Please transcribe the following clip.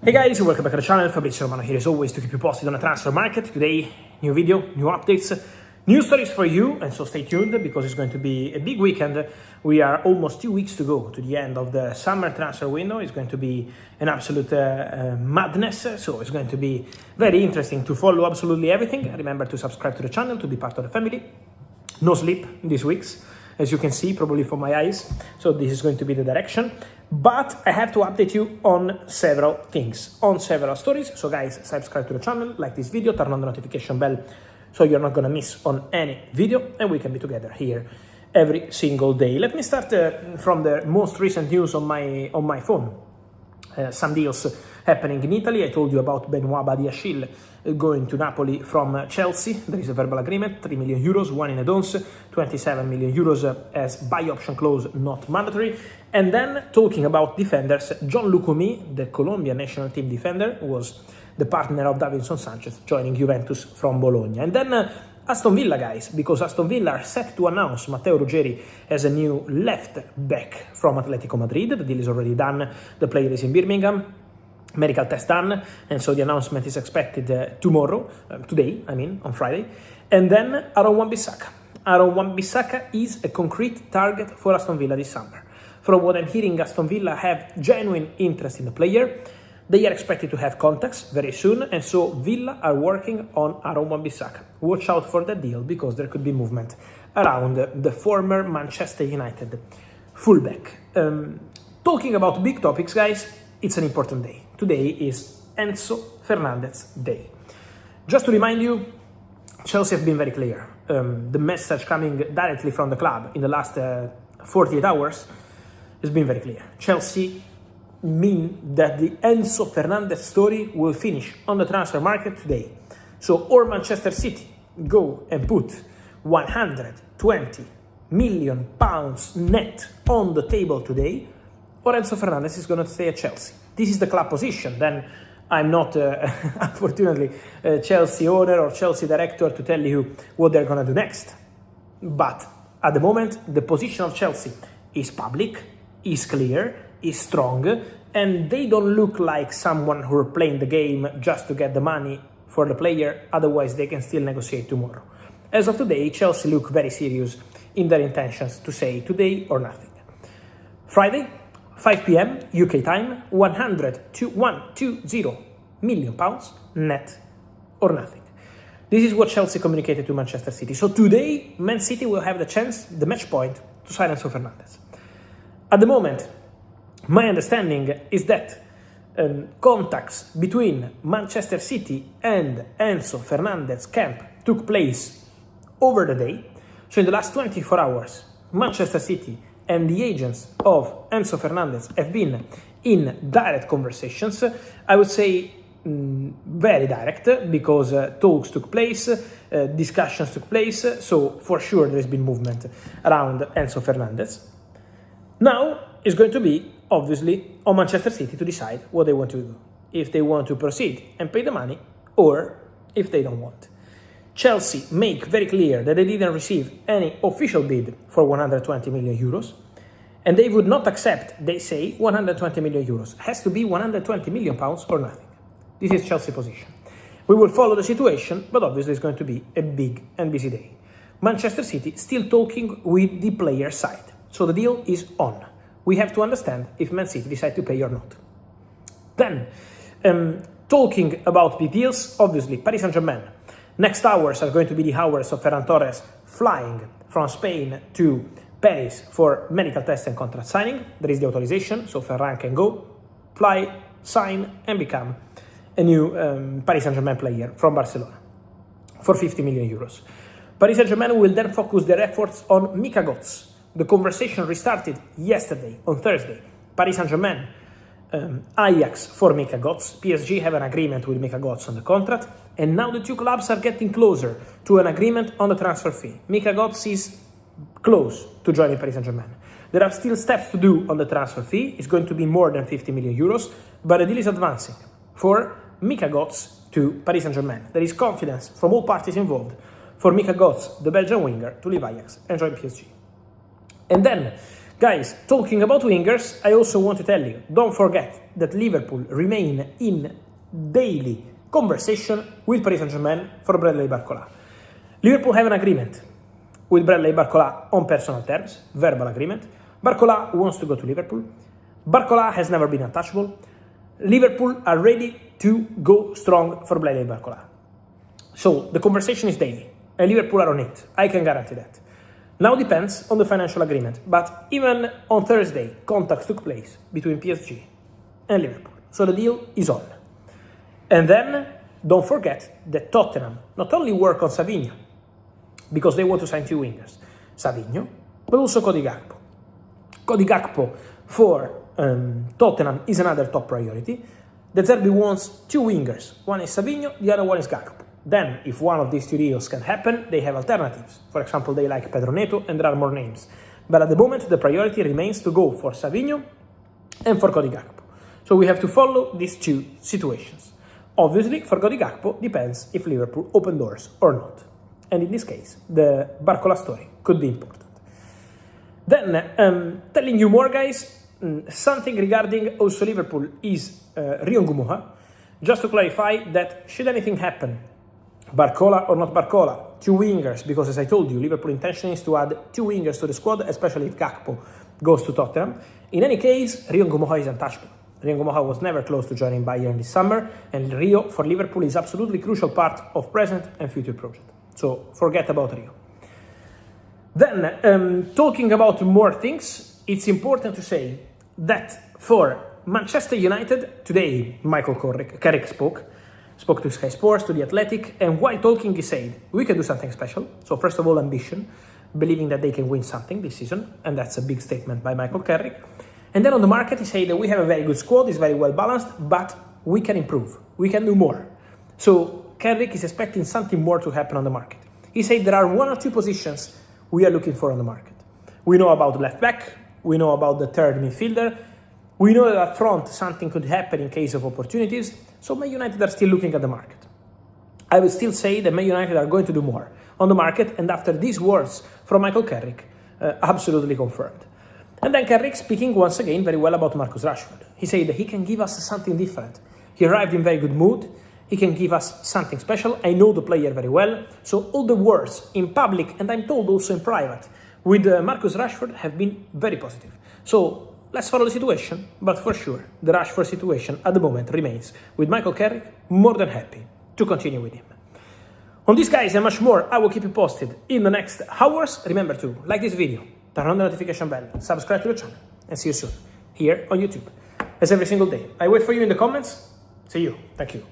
Hey guys, welcome back to the channel. Fabrizio Romano here as always to keep you posted on the transfer market. Today, new video, new updates, new stories for you, and so stay tuned because it's going to be a big weekend. We are almost 2 weeks to go to the end of the summer transfer window. It's going to be an absolute madness, so it's going to be very interesting to follow absolutely everything. Remember to subscribe to the channel to be part of the family. No sleep these weeks, as you can see, probably from my eyes. So this is going to be the direction. But I have to update you on several things, on several stories. So guys, subscribe to the channel, like this video, turn on the notification bell so you're not gonna miss on any video, and we can be together here every single day. Let me start from the most recent news on my phone. Some deals happening in Italy. I told you about Benoit Badiashile going to Napoli from Chelsea. There is a verbal agreement, 3 million euros, one in advance, 27 million euros as buy option clause, not mandatory. And then talking about defenders, John Lucumi, the Colombian national team defender, was the partner of Davinson Sanchez, joining Juventus from Bologna. And then Aston Villa, guys, because Aston Villa are set to announce Matteo Ruggeri as a new left back from Atletico Madrid. The deal is already done. The player is in Birmingham. Medical test done, and so the announcement is expected today, on Friday. And then Aaron Wan-Bissaka. Aaron Wan-Bissaka is a concrete target for Aston Villa this summer. From what I'm hearing, Aston Villa have genuine interest in the player. They are expected to have contacts very soon, and so Villa are working on Aaron Wan-Bissaka. Watch out for that deal, because there could be movement around the former Manchester United fullback. Talking about big topics, guys, it's an important day. Today is Enzo Fernandez Day. Just to remind you, Chelsea have been very clear. The message coming directly from the club in the last 48 hours has been very clear. Chelsea mean that the Enzo Fernandez story will finish on the transfer market today. So, or Manchester City go and put 120 million pounds net on the table today, or Enzo Fernandez is going to stay at Chelsea. This is the club position. Then I'm not, unfortunately, a Chelsea owner or Chelsea director to tell you what they're going to do next. But at the moment, the position of Chelsea is public, is clear, is strong, and they don't look like someone who are playing the game just to get the money for the player. Otherwise, they can still negotiate tomorrow. As of today, Chelsea look very serious in their intentions to say today or nothing. Friday, 5 p.m. UK time, 120 million pounds net or nothing. This is what Chelsea communicated to Manchester City. So today, Man City will have the chance, the match point, to sign Enzo Fernandez. At the moment, my understanding is that contacts between Manchester City and Enzo Fernandez camp took place over the day. So in the last 24 hours, Manchester City and the agents of Enzo Fernandez have been in direct conversations. I would say very direct, because talks took place, discussions took place, so for sure there has been movement around Enzo Fernandez. Now it's going to be, obviously, on Manchester City to decide what they want to do. If they want to proceed and pay the money, or if they don't want. Chelsea make very clear that they didn't receive any official bid for 120 million euros, and they would not accept, they say, 120 million euros. It has to be 120 million pounds or nothing. This is Chelsea's position. We will follow the situation, but obviously it's going to be a big and busy day. Manchester City still talking with the player side, so the deal is on. We have to understand if Man City decide to pay or not. Then, talking about big deals, obviously, Paris Saint-Germain. Next hours are going to be the hours of Ferran Torres flying from Spain to Paris for medical test and contract signing. There is the authorization, so Ferran can go, fly, sign, and become a new Paris Saint-Germain player from Barcelona for 50 million euros. Paris Saint-Germain will then focus their efforts on Mika Godts. The conversation restarted yesterday, on Thursday. Paris Saint-Germain, Ajax for Mika Godts. PSG have an agreement with Mika Godts on the contract, and now the two clubs are getting closer to an agreement on the transfer fee. Mika Godts is close to joining Paris Saint-Germain. There are still steps to do on the transfer fee. It's going to be more than 50 million euros, but the deal is advancing for Mika Godts to Paris Saint-Germain. There is confidence from all parties involved for Mika Godts, the Belgian winger, to leave Ajax and join PSG. And then Guys, talking about wingers, I also want to tell you, don't forget that Liverpool remain in daily conversation with Paris Saint-Germain for Bradley Barcola. Liverpool have an agreement with Bradley Barcola on personal terms, verbal agreement. Barcola wants to go to Liverpool. Barcola has never been untouchable. Liverpool are ready to go strong for Bradley Barcola. So the conversation is daily, and Liverpool are on it. I can guarantee that. Now depends on the financial agreement, but even on Thursday, contacts took place between PSG and Liverpool. So the deal is on. And then don't forget that Tottenham not only work on Savinho, because they want to sign 2 wingers, Savinho, but also Cody Gakpo. Cody Gakpo for Tottenham is another top priority. De Zerbi wants 2 wingers. One is Savinho, the other one is Gakpo. Then, if one of these 2 deals can happen, they have alternatives. For example, they like Pedro Neto, and there are more names. But at the moment, the priority remains to go for Savinho and for Cody Gakpo. So we have to follow these 2 situations. Obviously, for Cody Gakpo, depends if Liverpool open doors or not. And in this case, the Barcola story could be important. Then, telling you more, guys, something regarding also Liverpool is Rio Ngumuha. Just to clarify that should anything happen, Barcola or not Barcola, 2 wingers, because as I told you, Liverpool intention is to add 2 wingers to the squad, especially if Gakpo goes to Tottenham. In any case, Rio Ngumuha is untouchable. Rio Ngumuha was never close to joining Bayern this summer, and Rio for Liverpool is absolutely crucial part of present and future project. So forget about Rio. Then, talking about more things, it's important to say that for Manchester United, today Michael Carrick spoke to Sky Sports, to The Athletic, and while talking he said, we can do something special. So first of all, ambition, believing that they can win something this season, and that's a big statement by Michael Carrick. And then on the market, he said that we have a very good squad, it's very well balanced, but we can improve, we can do more. So Carrick is expecting something more to happen on the market. He said there are 1 or 2 positions we are looking for on the market. We know about the left back, we know about the third midfielder, we know that up front something could happen in case of opportunities, so Man United are still looking at the market. I would still say that Man United are going to do more on the market, and after these words from Michael Carrick, absolutely confirmed. And then Carrick speaking once again very well about Marcus Rashford. He said that he can give us something different. He arrived in very good mood, he can give us something special. I know the player very well, so all the words in public, and I'm told also in private, with Marcus Rashford have been very positive. So let's follow the situation, but for sure, the Rashford situation at the moment remains with Michael Carrick more than happy to continue with him. On this, guys, and much more, I will keep you posted in the next hours. Remember to like this video, turn on the notification bell, subscribe to the channel, and see you soon here on YouTube. As every single day, I wait for you in the comments. See you. Thank you.